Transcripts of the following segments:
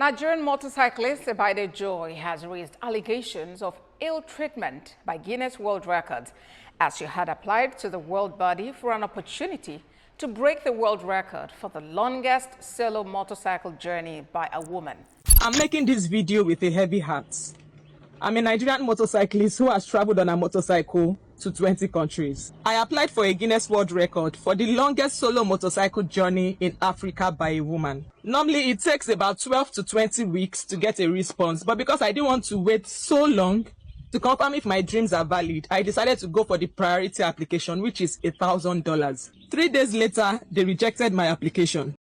Nigerian motorcyclist Abide Joy has raised allegations of ill treatment by Guinness World Records as she had applied to the world body for an opportunity to break the world record for the longest solo motorcycle journey by a woman. I'm making this video with a heavy heart. I'm a Nigerian motorcyclist who has traveled on a motorcycle to 20 countries. I applied for a Guinness World Record for the longest solo motorcycle journey in Africa by a woman. Normally, it takes about 12 to 20 weeks to get a response, but because I didn't want to wait so long to confirm if my dreams are valid, I decided to go for the priority application, which is $1,000. 3 days later, they rejected my application.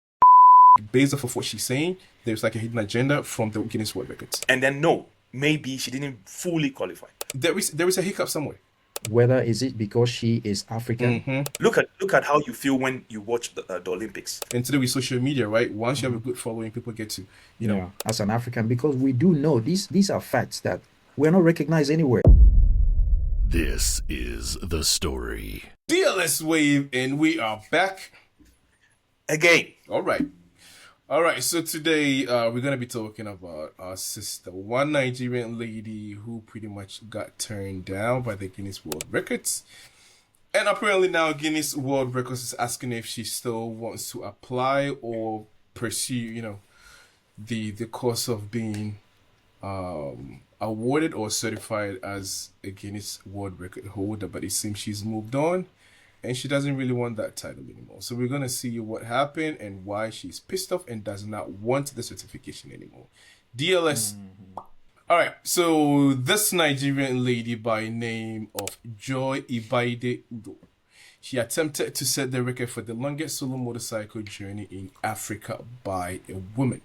Based off of what she's saying, there's like a hidden agenda from the Guinness World Records. And then no, maybe she didn't fully qualify. There is a hiccup somewhere. Whether is it because she is African? Look at how you feel when you watch the Olympics. And today with social media, right? Once you have a good following, people get to, you know. As an African, because we do know these are facts that we're not recognized anywhere. This is the story. DLS Wave, and we are back Again. All right, so today we're going to be talking about our sister, one Nigerian lady who pretty much got turned down by the Guinness World Records. And apparently now Guinness World Records is asking if she still wants to apply or pursue, the course of being awarded or certified as a Guinness World Record holder. But it seems she's moved on. And she doesn't really want that title anymore. So we're going to see what happened and why she's pissed off and does not want the certification anymore. DLS. All right. So this Nigerian lady by name of Joy Ibaide Udo. She attempted to set the record for the longest solo motorcycle journey in Africa by a woman.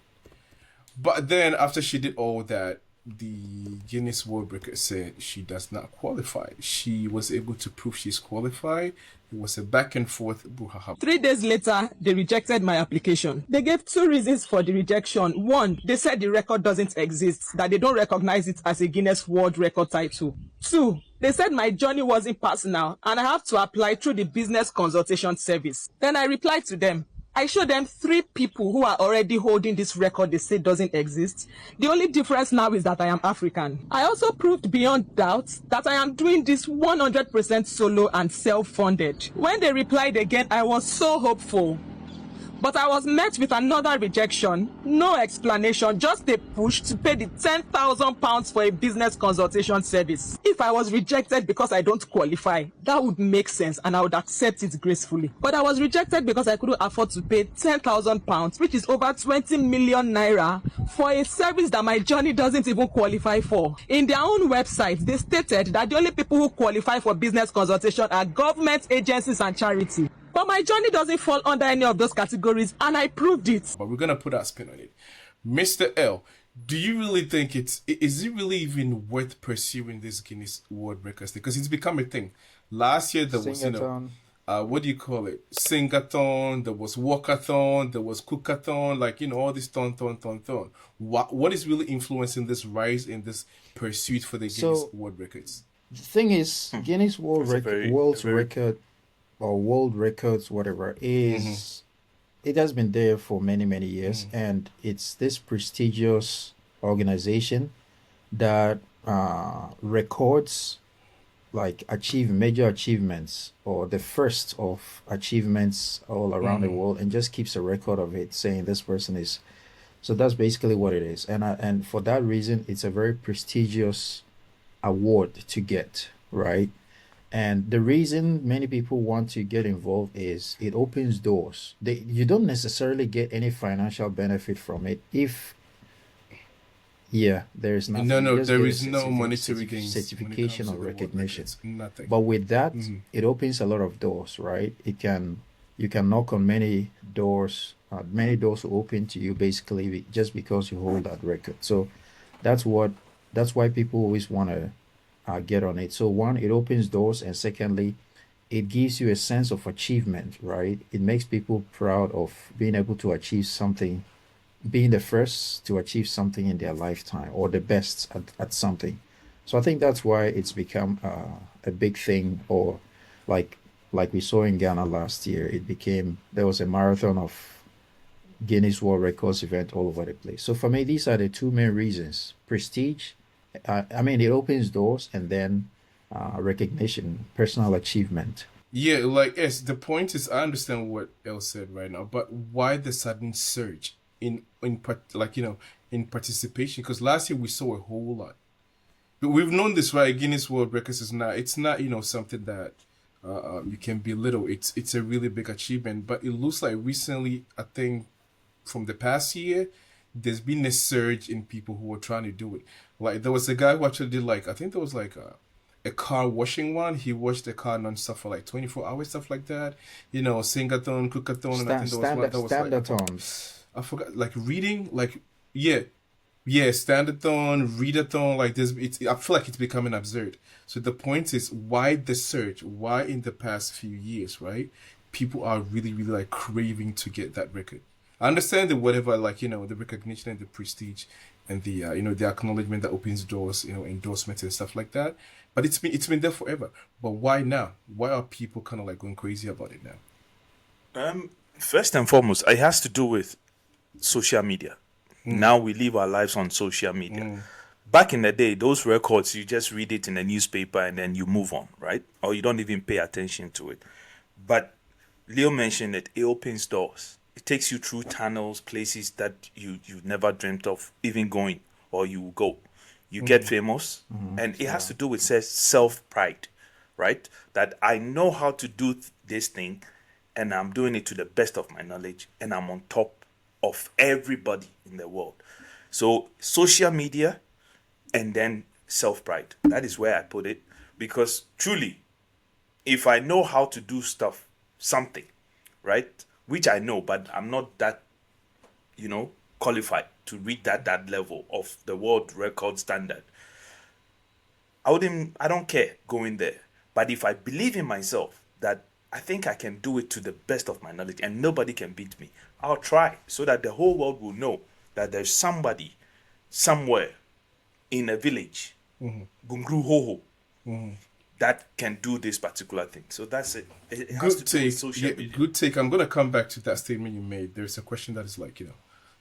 But then after she did all that, the Guinness World Record said she does not qualify. She was able to prove she's qualified. It was a back and forth brouhaha. 3 days later, they rejected my application. They gave 2 reasons for the rejection. One, they said the record doesn't exist, that they don't recognize it as a Guinness World Record title. 2, they said my journey wasn't personal and I have to apply through the business consultation service. Then I replied to them. I showed them 3 people who are already holding this record they say doesn't exist. The only difference now is that I am African. I also proved beyond doubt that I am doing this 100% solo and self-funded. When they replied again, I was so hopeful. But I was met with another rejection, no explanation, just a push to pay the £10,000 for a business consultation service. If I was rejected because I don't qualify, that would make sense and I would accept it gracefully. But I was rejected because I couldn't afford to pay £10,000, which is over 20 million naira, for a service that my journey doesn't even qualify for. In their own website, they stated that the only people who qualify for business consultation are government agencies and charity. But my journey doesn't fall under any of those categories, and I proved it. But we're going to put our spin on it. Mr. L, do you really think is it really even worth pursuing this Guinness World Records? Because it's become a thing. Last year there was, what do you call it? Sing-a-thon, there was walk-a-thon, there was cook-a-thon, all this thon. What is really influencing this rise in this pursuit for the Guinness World Records? The thing is, Guinness World Record or World Records, whatever, is it has been there for many, many years, and it's this prestigious organization that records major achievements or the first of achievements all around the world, and just keeps a record of it, saying this person is. So that's basically what it is, and for that reason, it's a very prestigious award to get, right? And the reason many people want to get involved is it opens doors. You don't necessarily get any financial benefit from it there is nothing. There is no monetary gains, certification or recognition. Nothing. But with that, it opens a lot of doors, right? You can knock on many doors. Many doors will open to you basically just because you hold that record. So that's why people always want to get on it. So one, it opens doors, and secondly, it gives you a sense of achievement, right? It makes people proud of being able to achieve something, being the first to achieve something in their lifetime, or the best at something. So I think that's why it's become a big thing. Or like we saw in Ghana last year, there was a marathon of Guinness World Records event all over the place. So for me, these are the two main reasons: prestige. I mean, it opens doors, and then recognition, personal achievement. Yeah, like yes, the point is I understand what El said right now, but why the sudden surge in participation? Because last year we saw a whole lot. But we've known this, right? Guinness World Records is not. It's not something that you can belittle. It's a really big achievement. But it looks like recently, I think from the past year, there's been a surge in people who are trying to do it. Like there was a guy who actually did like I think there was like a car washing one. He washed the car non-stop for like 24 hours, stuff like that. Singathon, cookathon, and I think there was one that was Standards. I forgot, like reading, like yeah, standardathon, readathon, like this. I feel like it's becoming absurd. So the point is, why the surge? Why in the past few years, right? People are really, really like craving to get that record. I understand that whatever, like the recognition and the prestige, and the the acknowledgement that opens doors, endorsements and stuff like that. But it's been there forever. But why now? Why are people kind of like going crazy about it now? First and foremost, it has to do with social media. Now we live our lives on social media. Back in the day, those records, you just read it in a newspaper and then you move on, right? Or you don't even pay attention to it. But Leo mentioned it opens doors. It takes you through tunnels, places that you've never dreamt of even going, or you will go. You get famous, and it has to do with self-pride, right? That I know how to do this thing, and I'm doing it to the best of my knowledge, and I'm on top of everybody in the world. So social media and then self-pride. That is where I put it, because truly, if I know how to do something, right, which I know, but I'm not that, qualified to reach that level of the world record standard, I don't care going there. But if I believe in myself that I think I can do it to the best of my knowledge and nobody can beat me, I'll try, so that the whole world will know that there's somebody somewhere in a village, Gungru Hoho, that can do this particular thing. So that's it. It has to do with social media. Good take. I'm going to come back to that statement you made. There's a question that is like,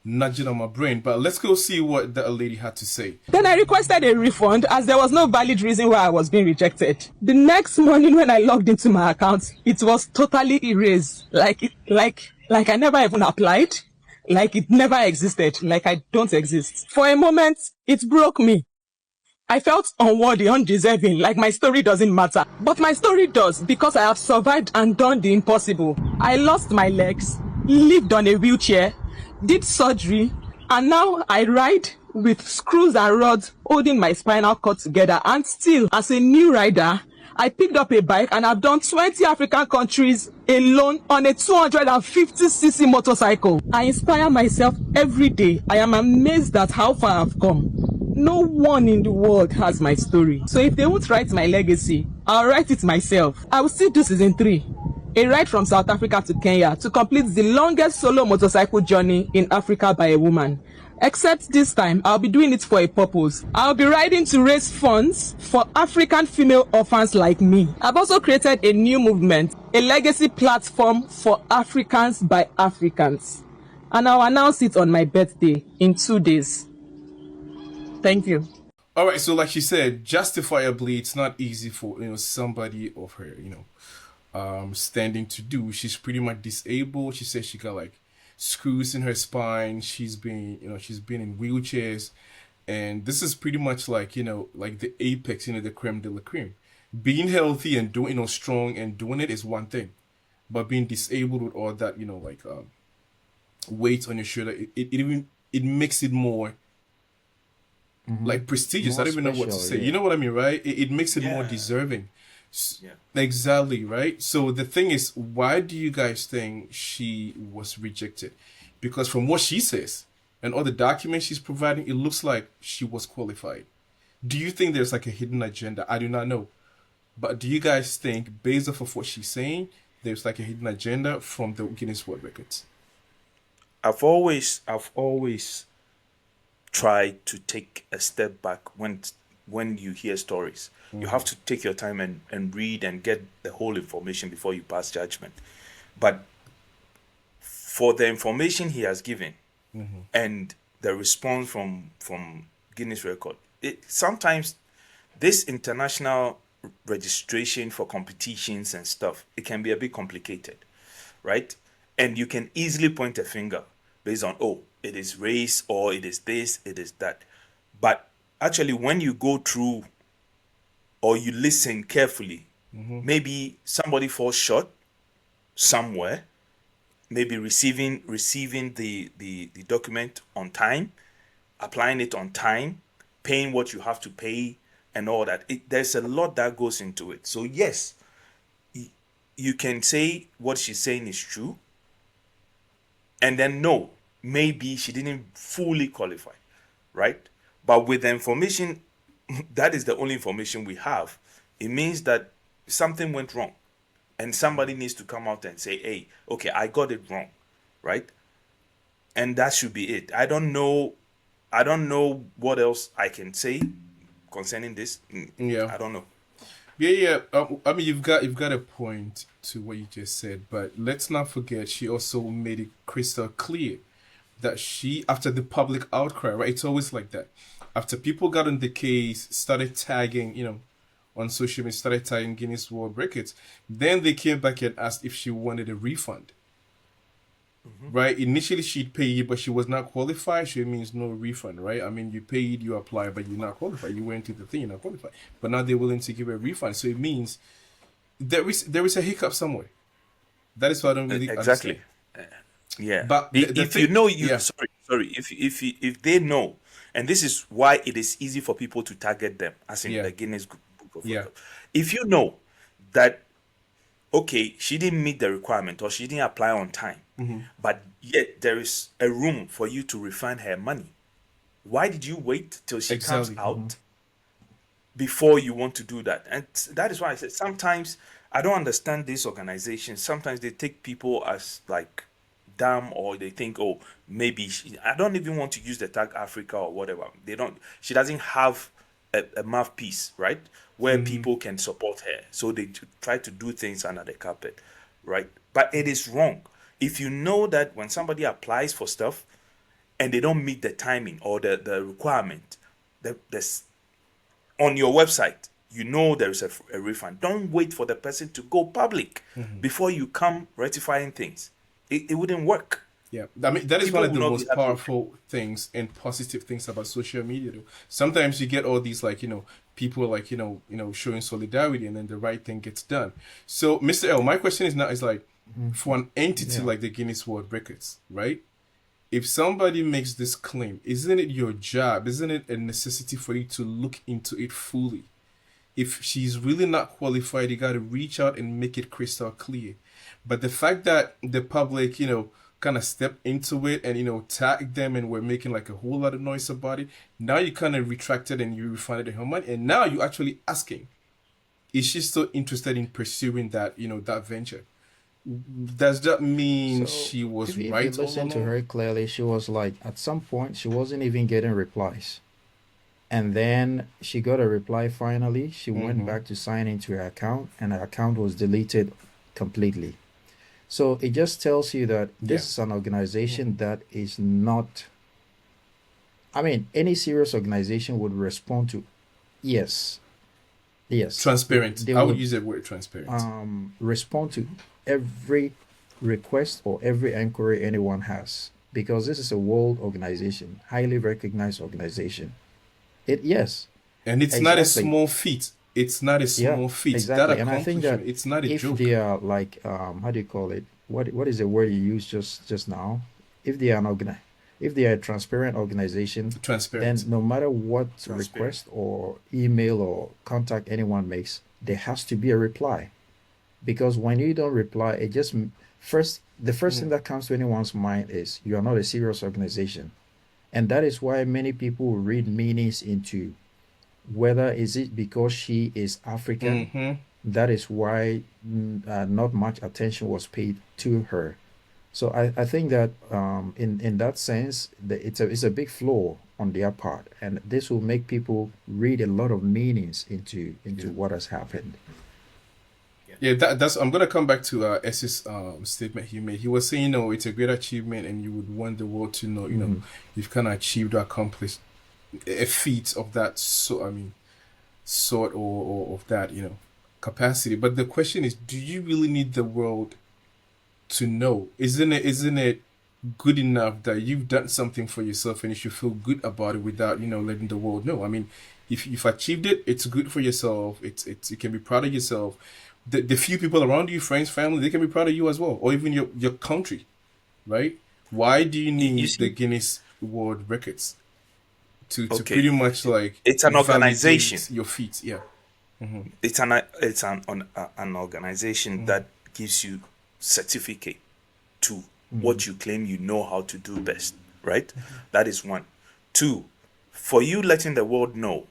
nudging on my brain. But let's go see what the lady had to say. Then I requested a refund as there was no valid reason why I was being rejected. The next morning when I logged into my account, it was totally erased. Like I never even applied. Like it never existed. Like I don't exist. For a moment, it broke me. I felt unworthy, undeserving, like my story doesn't matter. But my story does, because I have survived and done the impossible. I lost my legs, lived on a wheelchair, did surgery, and now I ride with screws and rods holding my spinal cord together. And still, as a new rider, I picked up a bike and I've done 20 African countries alone on a 250cc motorcycle. I inspire myself every day. I am amazed at how far I've come. No one in the world has my story. So if they won't write my legacy, I'll write it myself. I will still do season 3. A ride from South Africa to Kenya to complete the longest solo motorcycle journey in Africa by a woman. Except this time, I'll be doing it for a purpose. I'll be riding to raise funds for African female orphans like me. I've also created a new movement, a legacy platform for Africans by Africans. And I'll announce it on my birthday in 2 days. Thank you. All right, so like she said, justifiably, it's not easy for somebody of her standing to do. She's pretty much disabled. She says she got like screws in her spine. She's been in wheelchairs, and this is pretty much like like the apex, the creme de la creme. Being healthy and doing strong and doing it is one thing, but being disabled with all that weight on your shoulder, it makes it more. Like prestigious. More I don't even know what to special, say. yeah. You know what I mean, right? It makes it more deserving. Yeah. Exactly, right? So the thing is, why do you guys think she was rejected? Because from what she says and all the documents she's providing, it looks like she was qualified. Do you think there's like a hidden agenda? I do not know. But do you guys think, based off of what she's saying, there's like a hidden agenda from the Guinness World Records? I've always try to take a step back when you hear stories. You have to take your time and read and get the whole information before you pass judgment. But for the information he has given and the response from Guinness record, sometimes this international registration for competitions and stuff, it can be a bit complicated, right? And you can easily point a finger based on, oh, it is race, or it is this, it is that. But actually, when you go through or you listen carefully, maybe somebody falls short somewhere, maybe receiving the document on time, applying it on time, paying what you have to pay, and all that. There's a lot that goes into it. So yes, you can say what she's saying is true, and then no, maybe she didn't fully qualify, right? But with the information, that is the only information we have. It means that something went wrong, and somebody needs to come out and say, hey, okay, I got it wrong, right? And that should be it. I don't know what else I can say concerning this. Yeah, I don't know. Yeah. I mean, you've got a point to what you just said, but let's not forget she also made it crystal clear that she, after the public outcry, right? It's always like that. After people got on the case, started tagging, on social media, started tagging Guinness World Records, then they came back and asked if she wanted a refund. Right? Initially, she'd paid, but she was not qualified. So it means no refund, right? I mean, you paid, you applied, but you're not qualified. You went to the thing, you're not qualified. But now they're willing to give a refund. So it means there is a hiccup somewhere. That is why I don't really exactly. Yeah. But if they know, and this is why it is easy for people to target them, as in the Guinness Book of Records. If you know that, okay, she didn't meet the requirement or she didn't apply on time, but yet there is a room for you to refund her money, why did you wait till she comes out before you want to do that? And that is why I said sometimes I don't understand these organizations. Sometimes they take people as like dumb, or they think, oh, maybe I don't even want to use the tag Africa or whatever. She doesn't have a mouthpiece, right, where people can support her, so they try to do things under the carpet, right? But it is wrong. If you know that when somebody applies for stuff and they don't meet the timing or the requirement, there's on your website, there is a refund. Don't wait for the person to go public before you come rectifying things. It wouldn't work. Yeah, I mean, that is one of the most powerful things and positive things about social media, though. Sometimes you get all these, people showing solidarity, and then the right thing gets done. So, Mr. L, my question is for an entity like the Guinness World Records, right? If somebody makes this claim, isn't it your job? Isn't it a necessity for you to look into it fully? If she's really not qualified, you got to reach out and make it crystal clear. But the fact that the public, kind of stepped into it and, tagged them and were making like a whole lot of noise about it, now you kind of retracted and you refunded her money. And now you're actually asking, is she still interested in pursuing that, that venture? Does that mean she was right? If you listen to her clearly, she was like, at some point, she wasn't even getting replies. And then she got a reply finally. She went back to sign into her account, and her account was deleted completely. So it just tells you that this is an organization that is not... I mean, any serious organization would respond to, yes. Transparent. I would use the word transparent. Respond to every request or every inquiry anyone has, because this is a world organization, highly recognized organization. And it's not a small feat. It's not a small feat. Exactly. That and I think that it's not a if joke. they are like, how do you call it? What is the word you used just now? If they are if they are a transparent organization, then no matter what request or email or contact anyone makes, there has to be a reply. Because when you don't reply, it just the first thing that comes to anyone's mind is you are not a serious organization. And that is why many people read meanings into whether is it because she is African. That is why not much attention was paid to her. So I think that in that sense, it's a big flaw on their part, and this will make people read a lot of meanings into what has happened. Yeah, that's. I'm gonna come back to S's statement he made. He was saying, it's a great achievement, and you would want the world to know, you've kind of achieved or accomplished a feat of that. So I mean, sort or of that, capacity. But the question is, do you really need the world to know? Isn't it good enough that you've done something for yourself and you should feel good about it without letting the world know? I mean, if you've achieved it, it's good for yourself. You can be proud of yourself. The few people around you, friends, family, they can be proud of you as well, or even your country, right? Why do you You need the see, Guinness World Records to okay, pretty much like it's an organization. validate your feat? Yeah. It's an organization that gives you certificate to what you claim you know how to do best, right? That is one. Two, for you letting the world know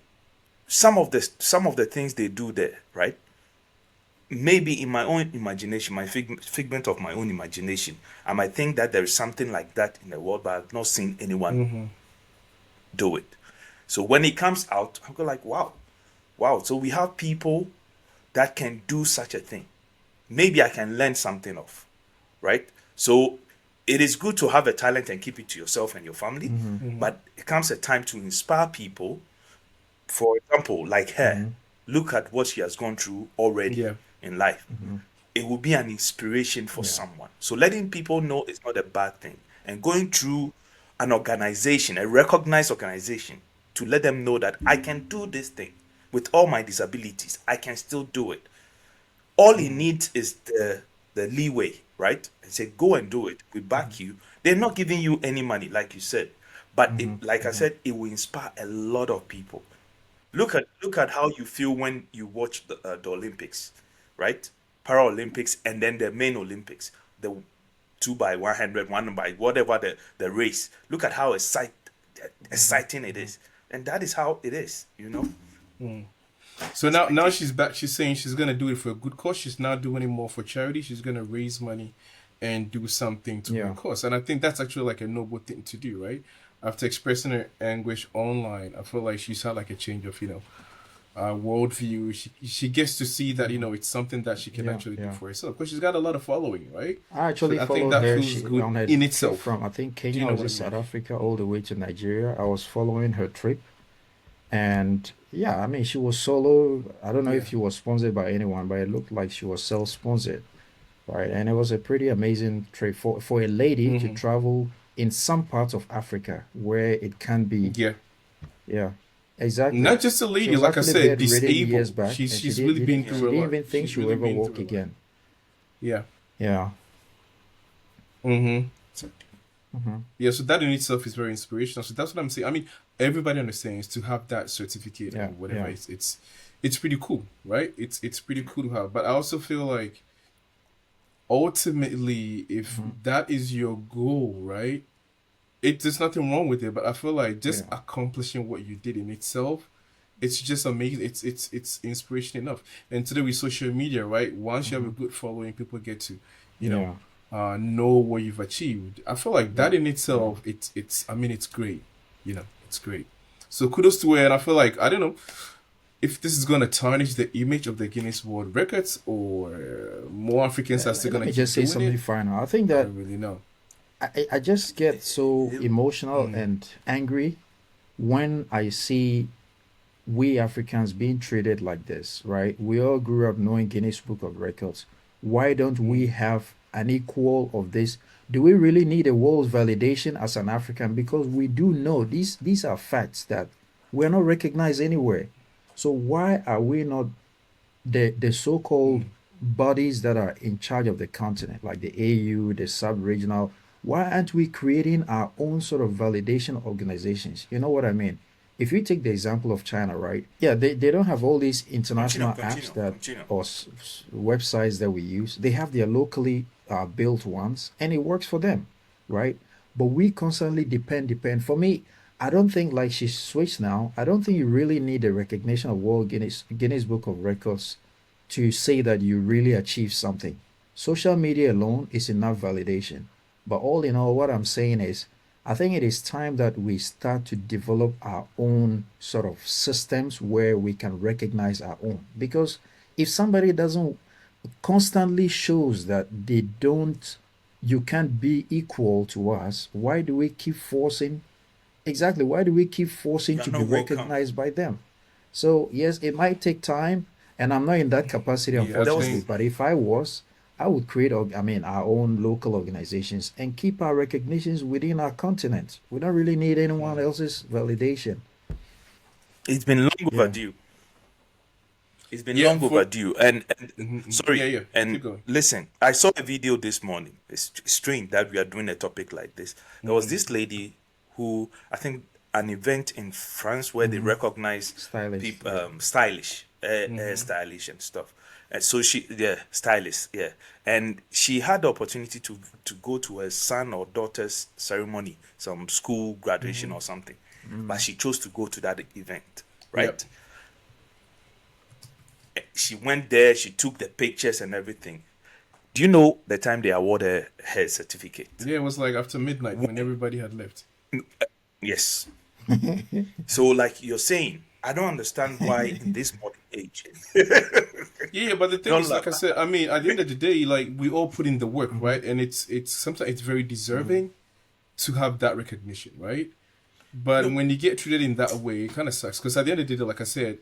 some of the things they do there, right? Maybe in my own imagination, my figment of my own imagination, I might think that there is something like that in the world, but I've not seen anyone do it. So when it comes out, I'm go like, wow, wow. So we have people that can do such a thing. Maybe I can learn something of, right? So it is good to have a talent and keep it to yourself and your family, but it comes a time to inspire people. For example, like her, look at what she has gone through already Yeah. in life. It will be an inspiration for someone. So letting people know is not a bad thing. And going through an organization, a recognized organization, to let them know that I can do this thing with all my disabilities. I can still do it. All he needs is the leeway, right? And say, go and do it. We back you. They're not giving you any money, like you said. But like I said, it will inspire a lot of people. Look at how you feel when you watch the Olympics, right? Paralympics and then the main Olympics, the 2 by 100, 1 by whatever the race. Look at how exciting it is, and that is how it is. So now she's back. She's saying she's gonna do it for a good cause. She's not doing it more for charity. She's gonna raise money and do something to her cause. And I think that's actually like a noble thing to do, right? After expressing her anguish online, I feel like she's had like a change of worldview. She gets to see that it's something that she can actually do for herself because she's got a lot of following, right? I actually So I think followed that her. feels She good on her in trip itself. from, I think, Do Kenya you know or what I South mean? Africa all the way to Nigeria. I was following her trip, and yeah, I mean, she was solo. I don't know Yeah. if she was sponsored by anyone, but it looked like she was self-sponsored, right? And it was a pretty amazing trip for a lady to travel in some parts of Africa where it can be. Yeah. Yeah, exactly. Not just a She lady, was like I actually said, bedridden years disabled. back, She's and she she's really been she through a didn't lot. even think She's she would really ever been walk through a lot. again. Yeah. Yeah. Mm-hmm. Mm-hmm. Yeah, so that in itself is very inspirational. So that's what I'm saying. I mean, everybody understands to have that certificate or Yeah. whatever. Yeah. It's pretty cool, right? It's pretty cool to have. But I also feel like ultimately, if Mm-hmm. that is your goal, right? There's nothing wrong with it. But I feel like just Yeah. accomplishing what you did in itself, it's just amazing. It's inspiration enough. And today with social media, right? Once you have a Mm-hmm. good following, people get to, you know, Yeah. know what you've achieved. I feel like Yeah. that in Yeah. itself, it's. I mean, it's great. It's great. So kudos to her, and I feel like I don't know if this is gonna tarnish the image of the Guinness World Records or more Africans are still Let gonna me keep just say doing something it. final. I think I that don't really know. I just get so emotional Mm. and angry when I see we Africans being treated like this, right? We all grew up knowing Guinness Book of Records. Why don't we have an equal of this? Do we really need a world's validation as an African? Because we do know these are facts that we're not recognized anywhere. So why are we not the so-called bodies that are in charge of the continent, like the AU, the sub-regional, why aren't we creating our own sort of validation organizations? You know what I mean? If you take the example of China, right? Yeah, they don't have all these international apps that Continue. or websites that we use. They have their locally built ones, and it works for them, right? But we constantly depend. For me, I don't think like she switched now. I don't think you really need the recognition of World Guinness Book of Records to say that you really achieved something. Social media alone is enough validation. But all in all, what I'm saying is, I think it is time that we start to develop our own sort of systems where we can recognize our own. Because if somebody doesn't constantly shows that you can't be equal to us. Why do we keep forcing? Exactly. Why do we keep forcing You're to be not welcome. recognized by them? So yes, it might take time, and I'm not in that capacity, Yeah, unfortunately. But if I was, I would create, our own local organizations and keep our recognitions within our continent. We don't really need anyone else's validation. It's been long Yeah. overdue. It's been long overdue. And sorry, Keep and going. listen, I saw a video this morning. It's strange that we are doing a topic like this. There was this lady who, I think, an event in France where they recognize Stylish, people, stylish, stylish and stuff. And so stylist, yeah. And she had the opportunity to go to her son or daughter's ceremony, some school graduation or something. But she chose to go to that event, right? Yep. She went there, she took the pictures and everything. Do you know the time they awarded her certificate? Yeah, it was like after midnight when everybody had left. Yes. So, like you're saying, I don't understand why in this modern age. Yeah, but the thing is, like I said, I mean, at the end of the day, like we all put in the work, right? And it's sometimes it's very deserving to have that recognition, right? But when you get treated in that way, it kind of sucks. Because at the end of the day, like I said,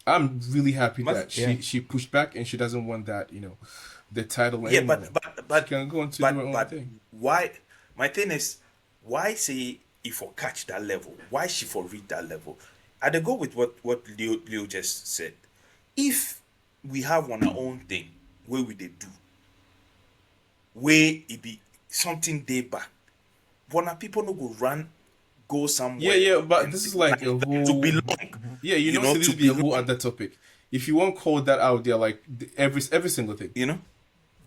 I'm really happy that she pushed back and she doesn't want that, the title. Yeah, anymore. but she can go on to do her own thing. Why? My thing is, why say if for catch that level? Why she for read that level? I dey go with what Leo just said. If we have on our own thing where we dey do, where it be something day back, when people no go somewhere. Yeah, but this is like a whole to belong. Yeah, so this would be a whole other topic. If you won't call that out there, like every single thing,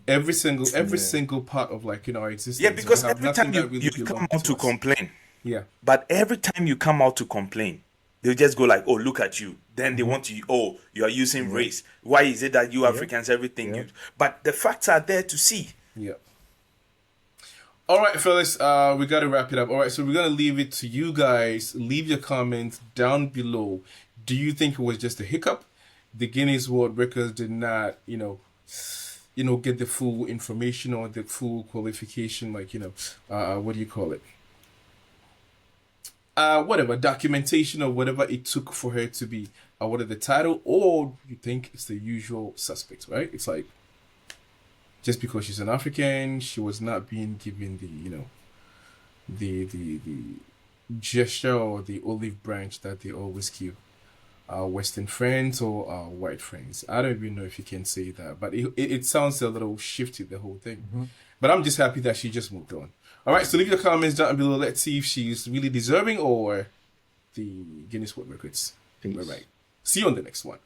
every single part of our existence. Yeah, because every time you come out to complain. Yeah. But every time you come out to complain, they'll just go like, "Oh, look at you." Then they want you. "Oh, you are using race. Why is it that you Africans everything?" But the facts are there to see. Yeah. All right, fellas, we got to wrap it up. All right, so we're going to leave it to you guys. Leave your comments down below. Do you think it was just a hiccup? The Guinness World Records did not, get the full information or the full qualification, what do you call it? Whatever, documentation or whatever it took for her to be awarded the title, or you think it's the usual suspects, right? It's like, just because she's an African, she was not being given the gesture or the olive branch that they always give our Western friends or our white friends. I don't even know if you can say that, but it sounds a little shifty, the whole thing. But I'm just happy that she just moved on. All right, so leave your comments down below. Let's see if she's really deserving or the Guinness World Records. Peace. All right. See you on the next one.